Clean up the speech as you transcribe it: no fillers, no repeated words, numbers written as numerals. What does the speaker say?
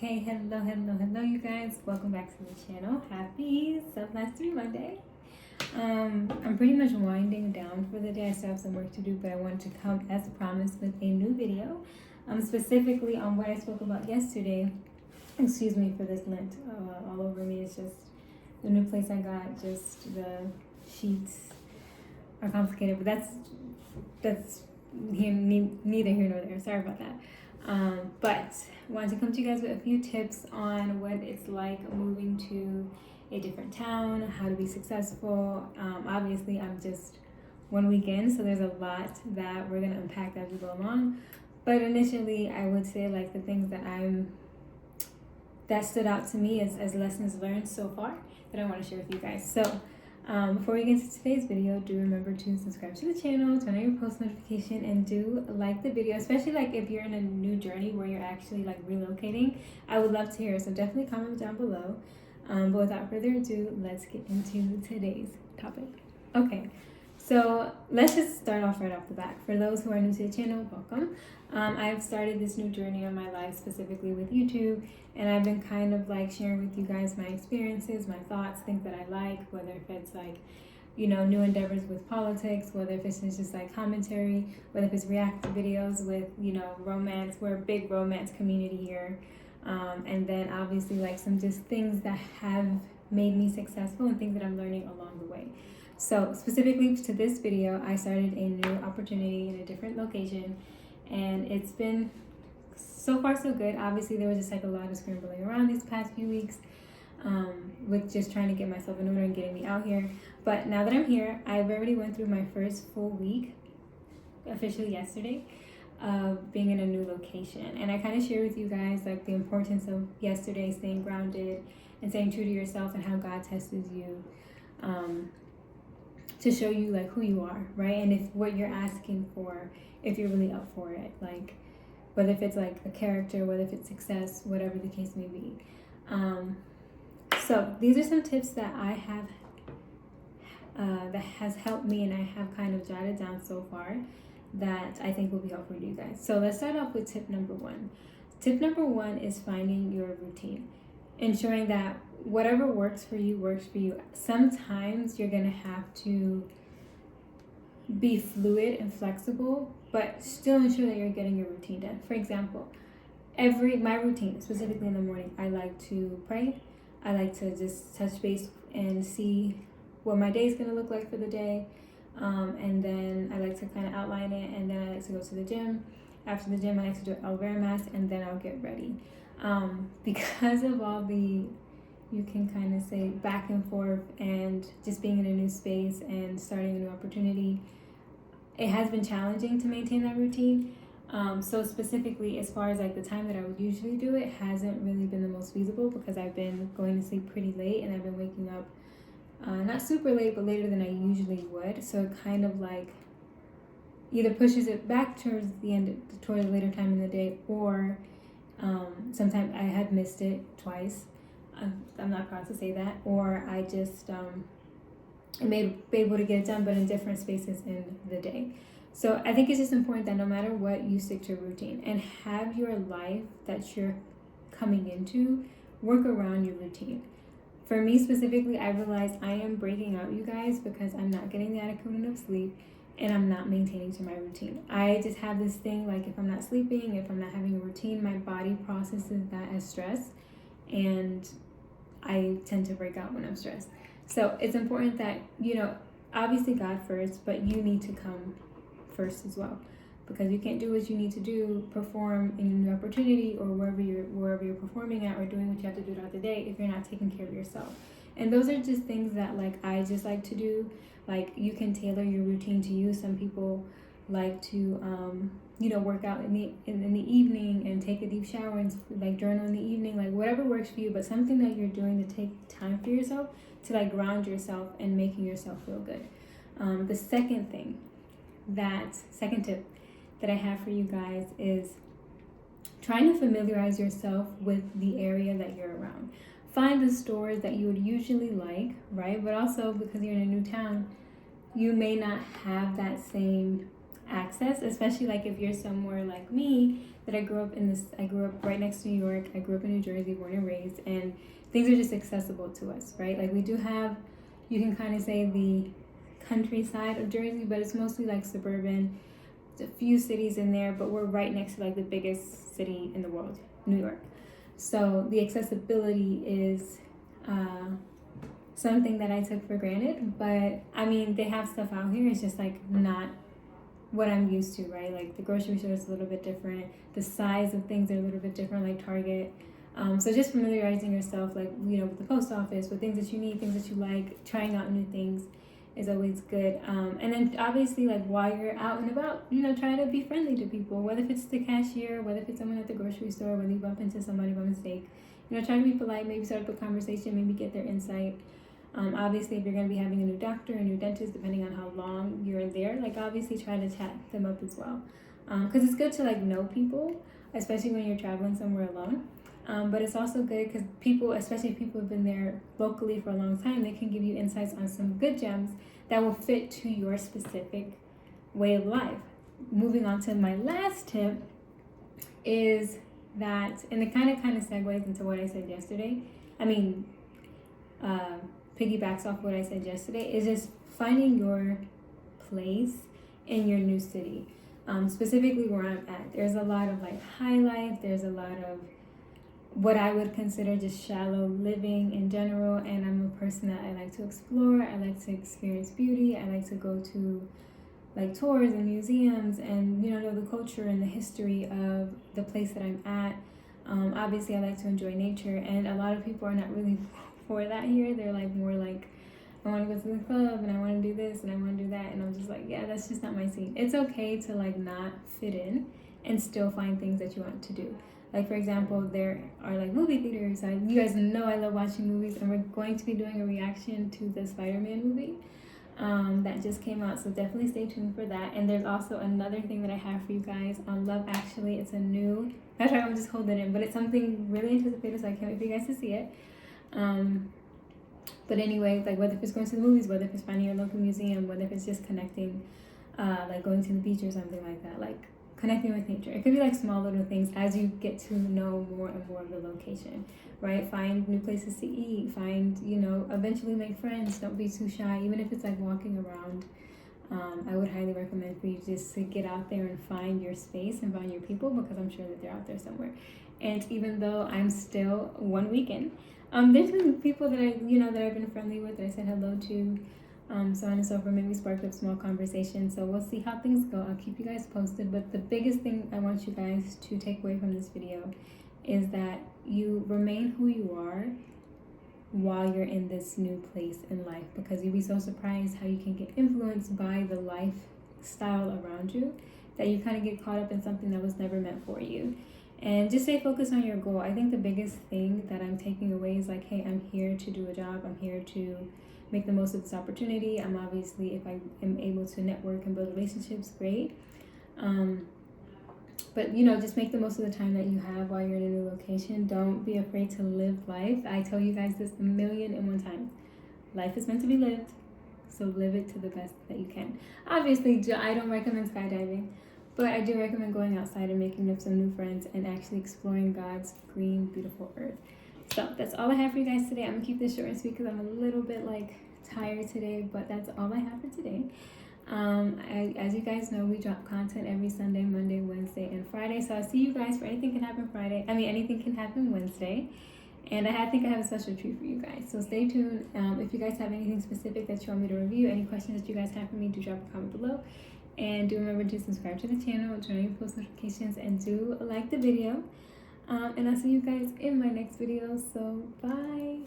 Okay, hello, you guys. Welcome back to the channel. Happy Self-Mastery Monday. I'm pretty much winding down for the day. I still have some work to do, but I wanted to come as promised with a new video, specifically on what I spoke about yesterday. Excuse me for this lint all over me. It's just the new place I got. Just the sheets are complicated, but that's neither here nor there. Sorry about that. But I wanted to come to you guys with a few tips on what it's like moving to a different town, how to be successful. Obviously, I'm just 1 week in, so there's a lot that we're going to unpack as we go along. But initially, I would say like the things that stood out to me as lessons learned so far that I want to share with you guys. So before we get into today's video, do remember to subscribe to the channel, turn on your post notification, and do like the video, especially like if you're in a new journey where you're actually like relocating. I would love to hear, so definitely comment down below. But without further ado, let's get into today's topic. Okay, so let's just start off right off the bat. For those who are new to the channel, welcome. I've started this new journey on my life, specifically with YouTube, and I've been kind of like sharing with you guys my experiences, my thoughts, things that I like, whether if it's like, new endeavors with politics, whether if it's just like commentary, whether if it's reaction videos with, romance. We're a big romance community here. And then obviously like some just things that have made me successful and things that I'm learning along the way. So specifically to this video, I started a new opportunity in a different location, and it's been so far so good. Obviously there was just like a lot of scrambling around these past few weeks with just trying to get myself in order and getting me out here. But now that I'm here, I've already went through my first full week, officially yesterday, of being in a new location. And I kind of share with you guys like the importance of yesterday staying grounded and staying true to yourself, and how God tested you to show you like who you are, right? And if what you're asking for, if you're really up for it, like whether if it's like a character, whether if it's success, whatever the case may be. So these are some tips that I have that has helped me, and I have kind of jotted down so far that I think will be helpful to you guys. So let's start off with tip number one. Tip number one is finding your routine, ensuring that whatever works for you works for you. Sometimes you're gonna have to be fluid and flexible, but still ensure that you're getting your routine done. For example, my routine, specifically in the morning, I like to pray. I like to just touch base and see what my day is gonna look like for the day. And then I like to kind of outline it, and then I like to go to the gym. After the gym, I like to do an overwhelm mask, and then I'll get ready. Because of all the, you can kind of say back and forth, and just being in a new space and starting a new opportunity, it has been challenging to maintain that routine. So specifically, as far as like the time that I would usually do it, hasn't really been the most feasible, because I've been going to sleep pretty late, and I've been waking up not super late, but later than I usually would. So it kind of like either pushes it back towards the end, towards a later time in the day, or sometimes I have missed it twice. I'm not proud to say that. Or I just I may be able to get it done, but in different spaces in the day. So I think it's just important that no matter what, you stick to a routine and have your life that you're coming into work around your routine. For me specifically, I realized I am breaking out, you guys, because I'm not getting the adequate enough sleep, and I'm not maintaining to my routine. I just have this thing, like if I'm not sleeping, if I'm not having a routine, my body processes that as stress, and I tend to break out when I'm stressed. So it's important that, obviously God first, but you need to come first as well, because you can't do what you need to do, perform in a new opportunity, or wherever you're performing at, or doing what you have to do throughout the day, if you're not taking care of yourself. And those are just things that like I just like to do. Like you can tailor your routine to you. Some people like to work out in the evening and take a deep shower and like journal in the evening, like whatever works for you, but something that you're doing to take time for yourself, to like ground yourself and making yourself feel good. The second tip that I have for you guys is trying to familiarize yourself with the area that you're around. Find the stores that you would usually like, right? But also, because you're in a new town, you may not have that same access, especially like if you're somewhere like me, that I grew up right next to New York. I grew up in New Jersey, born and raised, and things are just accessible to us, right? Like we do have, you can kind of say the countryside of Jersey, but it's mostly like suburban. There's a few cities in there, but we're right next to like the biggest city in the world, New York. So the accessibility is something that I took for granted. But I mean, they have stuff out here. It's just like not what I'm used to, right? Like the grocery store is a little bit different. The size of things are a little bit different, like Target. So just familiarizing yourself, like, with the post office, with things that you need, things that you like, trying out new things is always good. And then obviously, like, while you're out and about, try to be friendly to people, whether if it's the cashier, whether if it's someone at the grocery store, whether you bump into somebody by mistake, try to be polite, maybe start up a conversation, maybe get their insight. Obviously, if you're going to be having a new doctor, a new dentist, depending on how long you're there, like, obviously try to chat them up as well. Because it's good to, like, know people, especially when you're traveling somewhere alone. But it's also good because people, especially if people have been there locally for a long time, they can give you insights on some good gems that will fit to your specific way of life. Moving on to my last tip is that, and it kind of segues into what I said yesterday. Piggybacks off what I said yesterday, is just finding your place in your new city. Specifically where I'm at, there's a lot of like high life, there's a lot of what I would consider just shallow living in general, and I'm a person that I like to explore, I like to experience beauty, I like to go to like tours and museums and know the culture and the history of the place that I'm at. Obviously I like to enjoy nature, and a lot of people are not really for that here. They're like more like, I want to go to the club and I want to do this and I want to do that, and I'm just like, yeah, that's just not my scene. It's okay to like not fit in and still find things that you want to do. Like, for example, there are like movie theaters. You guys know I love watching movies, and we're going to be doing a reaction to the Spider-Man movie that just came out, so definitely stay tuned for that. And there's also another thing that I have for you guys on Love Actually. It's a new, that's why I'm just holding it, but it's something really anticipated, so I can't wait for you guys to see it. But anyway, like whether if it's going to the movies, whether if it's finding your local museum, whether if it's just connecting, like going to the beach or something like that, like connecting with nature. It could be like small little things as you get to know more and more of the location, right? Find new places to eat, find, eventually make friends. Don't be too shy, even if it's like walking around. I would highly recommend for you just to get out there and find your space and find your people, because I'm sure that they're out there somewhere. And even though I'm still 1 week in, there's been people that that I've been friendly with, that I said hello to, so on and so forth. Maybe sparked up small conversations. So we'll see how things go. I'll keep you guys posted. But the biggest thing I want you guys to take away from this video is that you remain who you are while you're in this new place in life, because you'll be so surprised how you can get influenced by the lifestyle around you, that you kind of get caught up in something that was never meant for you. And just stay focused on your goal. I think the biggest thing that I'm taking away is like, hey, I'm here to do a job. I'm here to make the most of this opportunity. I'm obviously, if I am able to network and build relationships, great. But just make the most of the time that you have while you're in a new location. Don't be afraid to live life. I tell you guys this 1,000,001 times. Life is meant to be lived, so live it to the best that you can. Obviously, I don't recommend skydiving, but I do recommend going outside and making up some new friends and actually exploring God's green, beautiful earth. So that's all I have for you guys today. I'm gonna keep this short and sweet because I'm a little bit like tired today, but that's all I have for today. As you guys know, we drop content every Sunday, Monday, Wednesday, and Friday. So I'll see you guys for Anything Can Happen Friday. Anything Can Happen Wednesday. And I think I have a special treat for you guys. So stay tuned. If you guys have anything specific that you want me to review, any questions that you guys have for me, do drop a comment below. And do remember to subscribe to the channel, turn on your post notifications, and do like the video. And I'll see you guys in my next video. So bye.